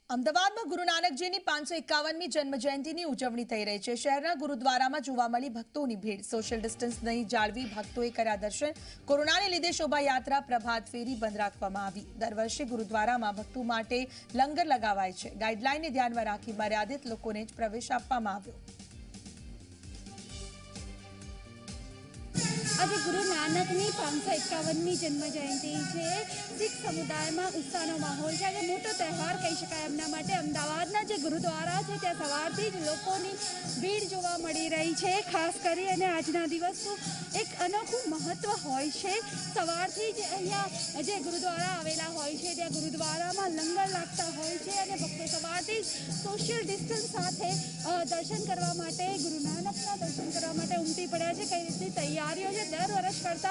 અમદાવાદમાં ગુરુ નાનકજીની 551મી જન્મજયંતિની ઉજવણી થઈ રહી છે। શહેરના ગુરુદ્વારામાં જોવા મળી ભક્તોની ભીડ। સોશિયલ ડિસ્ટન્સ નહીં જાળવી ભક્તોએ કર્યા દર્શન। કોરોનાને લીધે શોભાયાત્રા પ્રભાત ફેરી બંધ રાખવામાં આવી। દર વર્ષે ગુરુદ્વારામાં ભક્તો માટે લંગર લગાવાય છે। ગાઈડલાઈનને ધ્યાનમાં રાખી મર્યાદિત લોકોને જ પ્રવેશ આપવામાં આવ્યો। आज गुरु नानक 551મી जन्मजयंती है। सिख समुदाय में उत्साहनो माहौल है। आज मोटो तहेवार कही शकाय। एमना माटे अमदावादना जे गुरुद्वारा है त्यां सवारथी ज लोकोनी भीड़ जोवा मळी रही है। खास करी अने आजना दिवसनुं एक अनोखुं महत्व होय छे। सवारथी ज अहींया जे गुरुद्वारा आवेला होय छे त्यां गुरुद्वारामां लंगर लागता होय छे अने भक्तो सवारथी सोशियल डिस्टन्स साथे दर्शन करवा माटे गुरु नानकना दर्शन करवा माटे उमटी पड्या छे। कई रीतनी तैयारीओ छे दर वर्ष करता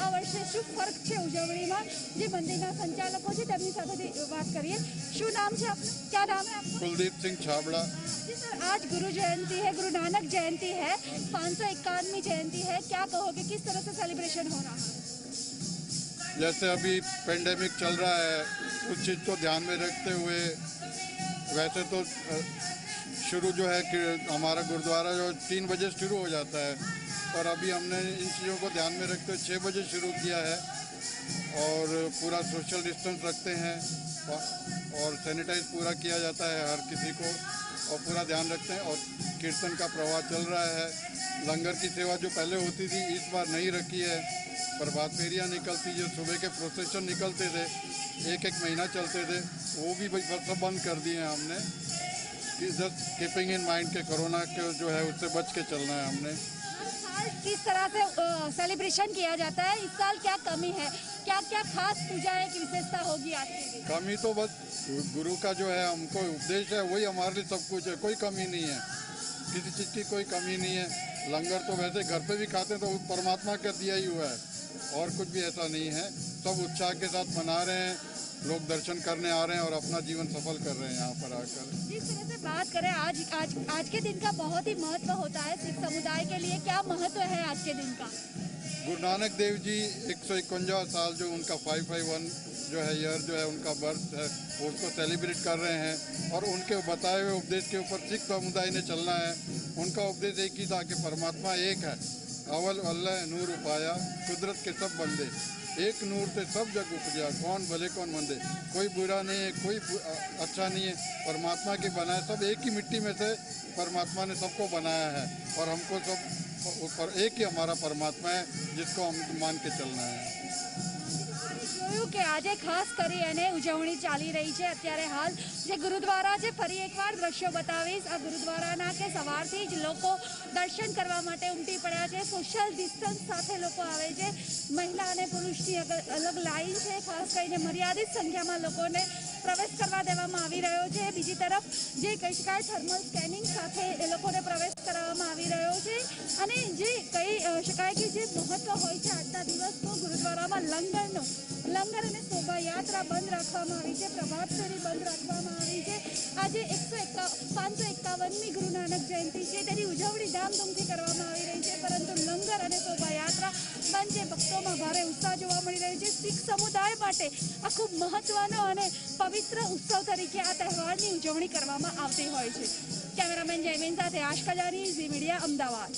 आ वर्षे शुं फर्क है उजवणी में जे मंदिरना संचालको छे तेमनी साथे बात करिए। शुं नाम है आपका? क्या नाम है आपका? कुलदीप सिंह छाबड़ा। जी सर, आज गुरु जयंती है, गुरु नानक जयंती है, 551वीं जयंती है, क्या कहोगे किस तरह से सेलिब्रेशन हो रहा है? जैसे अभी पेंडेमिक चल रहा है उस चीज़ को ध्यान में रखते हुए वैसे तो शुरू जो है कि हमारा गुरुद्वारा जो 3 बजे शुरू हो जाता है, पर अभी हमने इन चीज़ों को ध्यान में रखते हुए 6 बजे शुरू किया है और पूरा सोशल डिस्टेंस रखते हैं और सैनिटाइज पूरा किया जाता है हर किसी को और पूरा ध्यान रखते हैं। और कीर्तन का प्रवाह चल रहा है। लंगर की सेवा जो पहले होती थी इस बार नहीं रखी है। प्रभात फेरियाँ निकलती जो सुबह के प्रोसेशन निकलते थे एक महीना चलते थे वो भी सब बंद कर दिए हैं हमने। जस्ट कीपिंग इन माइंड के कोरोना के जो है उससे बच के चलना है हमने। किस तरह से सेलिब्रेशन किया जाता है? इस साल क्या कमी है? क्या क्या खास पूजाएं की विशेषता होगी आज के दिन? कमी तो बस गुरु का जो है हमको उपदेश है वही हमारे लिए सब कुछ है। कोई कमी नहीं है, किसी चीज़ की कोई कमी नहीं है। लंगर तो वैसे घर पे भी खाते हैं तो परमात्मा का दिया ही हुआ है और कुछ भी ऐसा नहीं है। सब उत्साह के साथ मना रहे हैं, लोग दर्शन करने आ रहे हैं और अपना जीवन सफल कर रहे हैं यहाँ पर आकर। जिस तरह से बात करें आज के दिन का बहुत ही महत्व होता है सिख समुदाय के लिए, क्या महत्व है आज के दिन का? गुरु नानक देव जी 151 साल जो उनका 551 जो है ईयर जो है उनका बर्थ है उसको सेलिब्रेट कर रहे हैं और उनके बताए हुए उपदेश के ऊपर सिख समुदाय ने चलना है। उनका उपदेश एक ही था कि परमात्मा एक है, अव्वल अल्लाह नूर उपाया, कुदरत के सब बंदे, एक नूर से सब जग उपजा, कौन भले कौन मंदे, कोई बुरा नहीं है, कोई अच्छा नहीं है, परमात्मा की बनाया सब एक ही मिट्टी में से परमात्मा ने सबको बनाया है और हमको सब ऊपर एक ही हमारा परमात्मा है जिसको हम मान के चलना है। જોયું કે આજે ખાસ કરી અને ઉજવણી ચાલી રહી છે। અત્યારે હાલ જે ગુરુદ્વારા છે ફરી એકવાર દ્રશ્યો બતાવીશ। આ ગુરુદ્વારાના કે સવારથી જ લોકો દર્શન કરવા માટે ઉમટી પડ્યા છે। સોશિયલ ડિસ્ટન્સ સાથે લોકો આવે છે। મહિલા અને પુરુષની અલગ લાઈન છે। ખાસ કરીને મર્યાદિત સંખ્યામાં લોકોને પ્રવેશ કરવા દેવામાં આવી રહ્યો છે। બીજી તરફ જે કહી શકાય થર્મલ સ્કેનિંગ સાથે એ લોકોને પ્રવેશ કરાવવામાં આવી રહ્યો છે અને જે કહી શકાય કે જે મહત્વ હોય છે આજના દિવસનું ગુરુદ્વારામાં લંગર અને શોભાયાત્રા બંધ રાખવામાં આવી છે। પ્રભાત ફેરી બંધ રાખવામાં આવી છે। આજે 551મી ગુરુ નાનક જયંતિ છે તેની ઉજવણી ધામધૂમથી કરવામાં આવી રહી છે, પરંતુ લંગર અને શોભાયાત્રા બંધ છે। ભક્તોમાં ભારે ઉત્સાહ જોવા મળી રહ્યો છે। શીખ સમુદાય માટે આ ખૂબ મહત્વનો અને પવિત્ર ઉત્સવ તરીકે આ તહેવારની ઉજવણી કરવામાં આવતી હોય છે। કેમેરામેન જયમીન સાથે આશ કજાની, ઝી મીડિયા, અમદાવાદ।